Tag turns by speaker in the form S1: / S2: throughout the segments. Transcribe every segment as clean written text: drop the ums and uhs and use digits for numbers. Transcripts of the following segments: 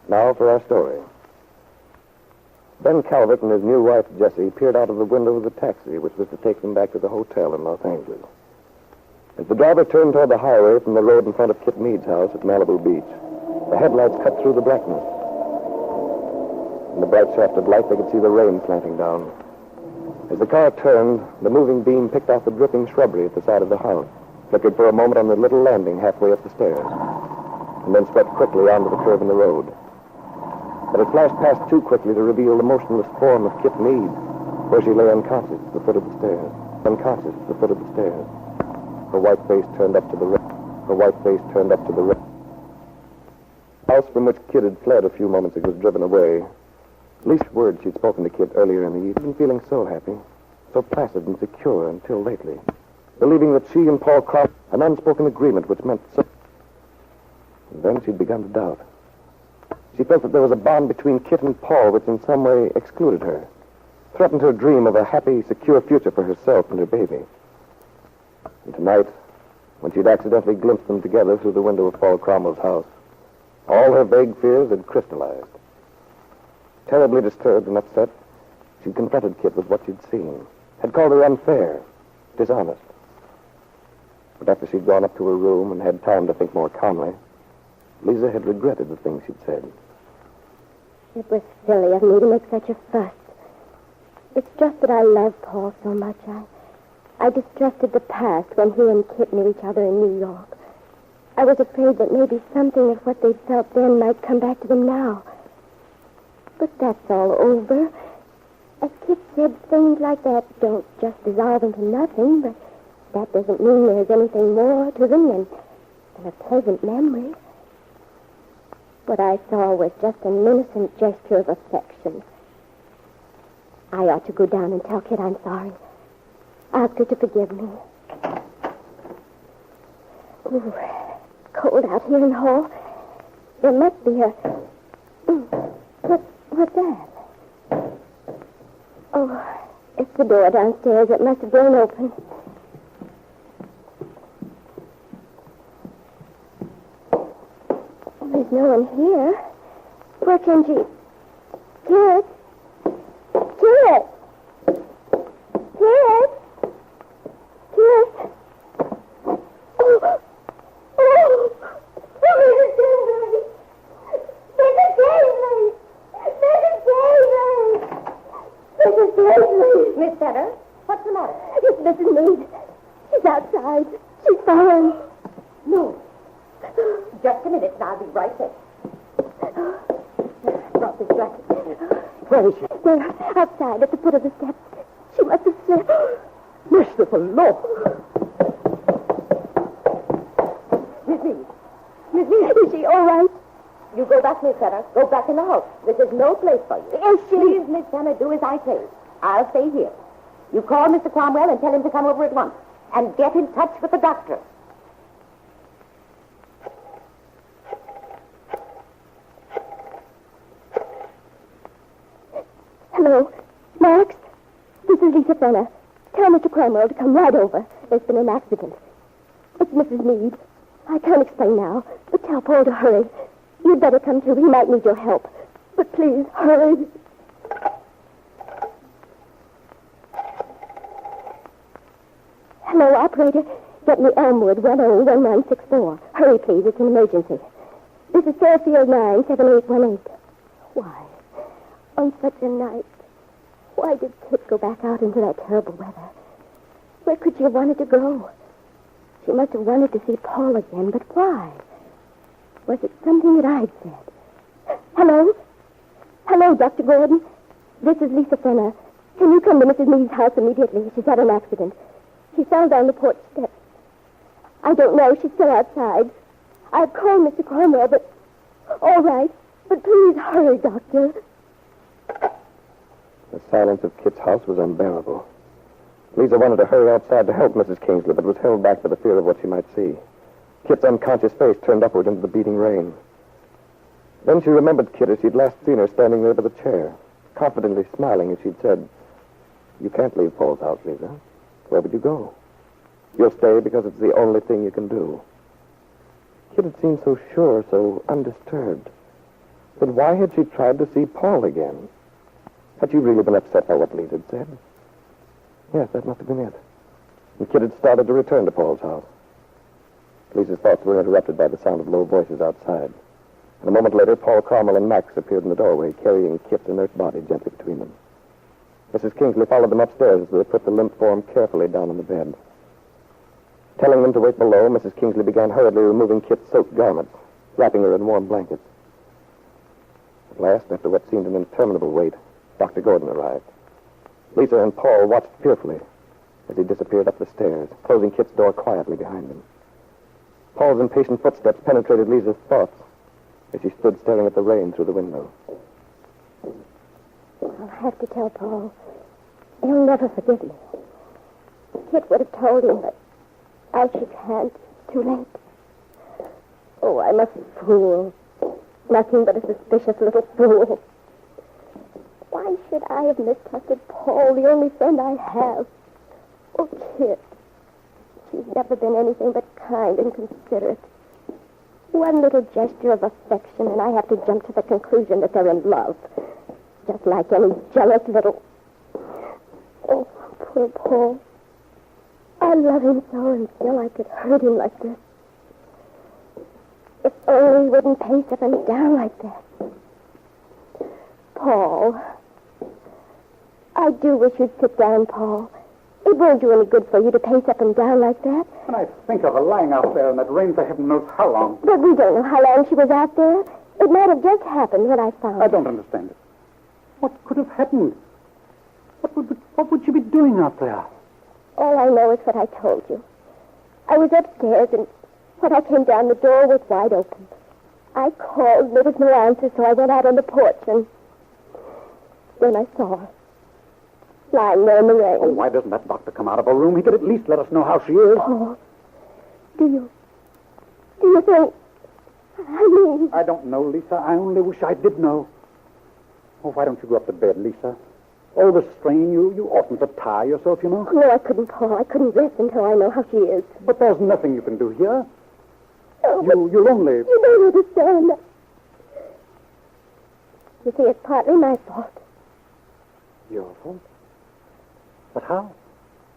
S1: Now for our story. Ben Calvert and his new wife, Jessie, peered out of the window of the taxi, which was to take them back to the hotel in Los Angeles. As the driver turned toward the highway from the road in front of Kitt Meade's house at Malibu Beach, the headlights cut through the blackness. In the bright shaft of light, they could see the rain slanting down. As the car turned, the moving beam picked off the dripping shrubbery at the side of the house, flickered for a moment on the little landing halfway up the stairs, and then swept quickly onto the curve in the road. But it flashed past too quickly to reveal the motionless form of Kitt Meade, where she lay unconscious at the foot of the stairs. Unconscious at the foot of the stairs. Her white face turned up to the The house from which Kitt had fled a few moments ago was driven away. Least word she'd spoken to Kitt earlier in the evening, feeling so happy, so placid and secure until lately, believing that she and Paul Crop an unspoken agreement which meant so. And then she'd begun to doubt. She felt that there was a bond between Kitt and Paul which in some way excluded her, threatened her dream of a happy, secure future for herself and her baby. And tonight, when she'd accidentally glimpsed them together through the window of Paul Cromwell's house, all her vague fears had crystallized. Terribly disturbed and upset, she'd confronted Kitt with what she'd seen, had called her unfair, dishonest. But after she'd gone up to her room and had time to think more calmly, Lisa had regretted the things she'd said.
S2: It was silly of me to make such a fuss. It's just that I love Paul so much. I distrusted the past when he and Kitt knew each other in New York. I was afraid that maybe something of what they'd felt then might come back to them now. But that's all over. As Kitt said, things like that don't just dissolve into nothing, but that doesn't mean there's anything more to them than a pleasant memory. What I saw was just an innocent gesture of affection. I ought to go down and tell Kitt I'm sorry. Ask her to forgive me. Ooh, cold out here in the hall. There must be a... What's that? Oh, it's the door downstairs. It must have blown open. There's no one here. Where can she... Kitt? Kitt? Kitt? Kitt? Oh! Oh! Mrs. Daly! Miss Fetter, what's the matter? It's Mrs. Meade. She's outside. She's fallen. No. Just a minute, and I'll be right there. Drop this jacket. Where is she? There, outside, at the foot of the steps. She must have slipped. Merciful Lord! Miss Meade. Miss Meade, is she all right? You go back, Miss Fetter. Go back in the house. This is no place for you. Is she? Please, Miss Fetter, do as I say. I'll stay here. You call Mr. Cromwell and tell him to come over at once. And get in touch with the doctor. Hello. Max? This is Lisa Fenner. Tell Mr. Cromwell to come right over. There's been an accident. It's Mrs. Meade. I can't explain now, but tell Paul to hurry. You'd better come too. He might need your help. But please, hurry. Hello, operator. Get me Elmwood, 101164. Hurry, please. It's an emergency. This is Fairfield 97818. Why? On such a night, why did Kitt go back out into that terrible weather? Where could she have wanted to go? She must have wanted to see Paul again, but why? Was it something that I'd said? Hello? Hello, Dr. Gordon. This is Lisa Fenner. Can you come to Mrs. Meade's house immediately? She's had an accident. She fell down the porch steps. I don't know. She's still outside. I've called Mr. Cromwell, but... All right. But please hurry, Doctor.
S1: The silence of Kitt's house was unbearable. Lisa wanted to hurry outside to help Mrs. Kingsley, but was held back by the fear of what she might see. Kitt's unconscious face turned upward into the beating rain. Then she remembered Kitt as she'd last seen her standing there by the chair, confidently smiling as she'd said, "You can't leave Paul's house, Lisa. Where would you go? You'll stay because it's the only thing you can do." Kitt had seemed so sure, so undisturbed. But why had she tried to see Paul again? Had she really been upset by what Lisa had said? Yes, that must have been it. And Kitt had started to return to Paul's house. Lisa's thoughts were interrupted by the sound of low voices outside. And a moment later, Paul Carmel and Max appeared in the doorway, carrying Kitt's inert body gently between them. Mrs. Kingsley followed them upstairs as they put the limp form carefully down on the bed. Telling them to wait below, Mrs. Kingsley began hurriedly removing Kitt's soaked garments, wrapping her in warm blankets. At last, after what seemed an interminable wait, Dr. Gordon arrived. Lisa and Paul watched fearfully as he disappeared up the stairs, closing Kitt's door quietly behind him. Paul's impatient footsteps penetrated Lisa's thoughts as she stood staring at the rain through the window.
S2: I'll have to tell Paul. He'll never forgive me. Kitt would have told him, but I shook hands. Too late. Oh, I'm a fool. Nothing but a suspicious little fool. Why should I have mistrusted Paul, the only friend I have? Oh, Kitt. She's never been anything but kind and considerate. One little gesture of affection, and I have to jump to the conclusion that they're in love. Just like any jealous little... Oh, poor Paul. I love him so, and still I could hurt him like this. If only he wouldn't pace up and down like that. Paul. I do wish you'd sit down, Paul. It won't do any good for you to pace up and down like that.
S3: When I think of her lying out there in that rain for heaven knows how long.
S2: But we don't know how long she was out there. It might have just happened when I found her.
S3: I don't understand it. What could have happened? What would she be doing out there?
S2: All I know is what I told you. I was upstairs, and when I came down, the door was wide open. I called, and there was no answer, so I went out on the porch, and then I saw her. Lying there in the rain.
S3: Oh, why doesn't that doctor come out of her room? He could at least let us know how she is.
S2: Oh, do you think...
S3: I don't know, Lisa. I only wish I did know. Oh, why don't you go up to bed, Lisa? All the strain, you oughtn't to tire yourself, you know.
S2: No, I couldn't, Paul. I couldn't rest until I know how she is.
S3: But there's nothing you can do here.
S2: Oh,
S3: You'll only...
S2: You don't understand. You see, it's partly my fault.
S3: Your fault? But how?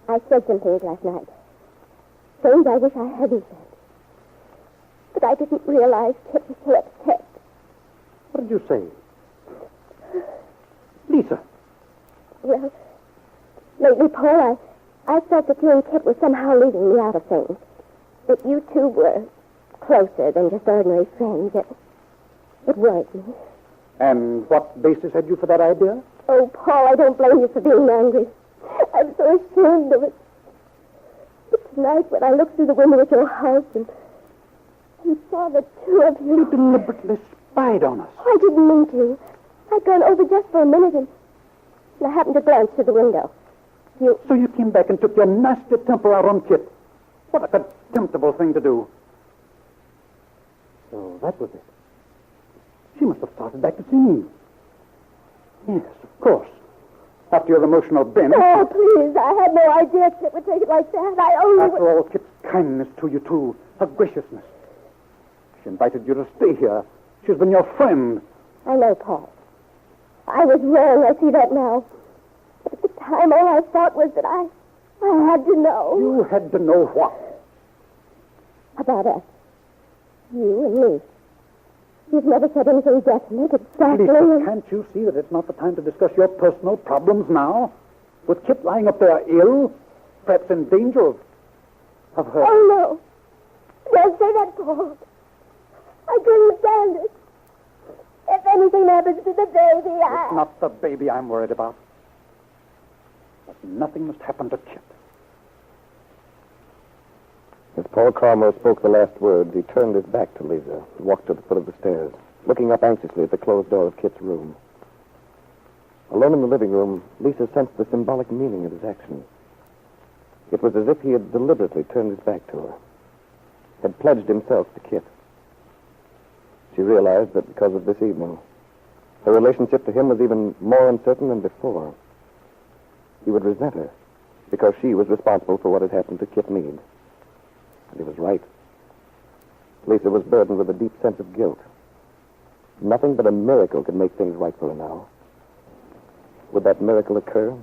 S2: I said some things last night. Things I wish I hadn't said. But I didn't realize Kitt was so upset.
S3: What did you say? Lisa.
S2: Well, lately, Paul, I felt that you and Kitt were somehow leaving me out of things. That you two were closer than just ordinary friends. It worried me.
S3: And what basis had you for that idea?
S2: Oh, Paul, I don't blame you for being angry. I'm so ashamed of it. But tonight, when I looked through the window at your house and saw the two of you...
S3: You deliberately spied on us.
S2: Oh, I didn't mean to. I'd gone over just for a minute, and I happened to glance through the window.
S3: So you came back and took your nasty temper out on Kitt. What a contemptible thing to do. So that was it. She must have started back to see me. Yes, of course. After your emotional binge.
S2: Oh, please, I had no idea Kitt would take it like that. I only...
S3: After all, Kitt's kindness to you, too. Her graciousness. She invited you to stay here. She's been your friend.
S2: I know, Paul. I was wrong. I see that now. But at the time, all I thought was that I had to know.
S3: You had to know what?
S2: About us. You and me. You've never said anything definite, exactly.
S3: Lisa, can't you see that it's not the time to discuss your personal problems now? With Kitt lying up there ill, perhaps in danger of her...
S2: Oh, no. Don't say that, Paul. I couldn't stand it. If anything happens to the baby,
S3: It's not the baby I'm worried about. But nothing must happen to Kitt.
S1: As Paul Carmel spoke the last words, he turned his back to Lisa and walked to the foot of the stairs, looking up anxiously at the closed door of Kitt's room. Alone in the living room, Lisa sensed the symbolic meaning of his action. It was as if he had deliberately turned his back to her, had pledged himself to Kitt. She realized that because of this evening, her relationship to him was even more uncertain than before. He would resent her because she was responsible for what had happened to Kitt Meade. And he was right. Lisa was burdened with a deep sense of guilt. Nothing but a miracle could make things right for her now. Would that miracle occur?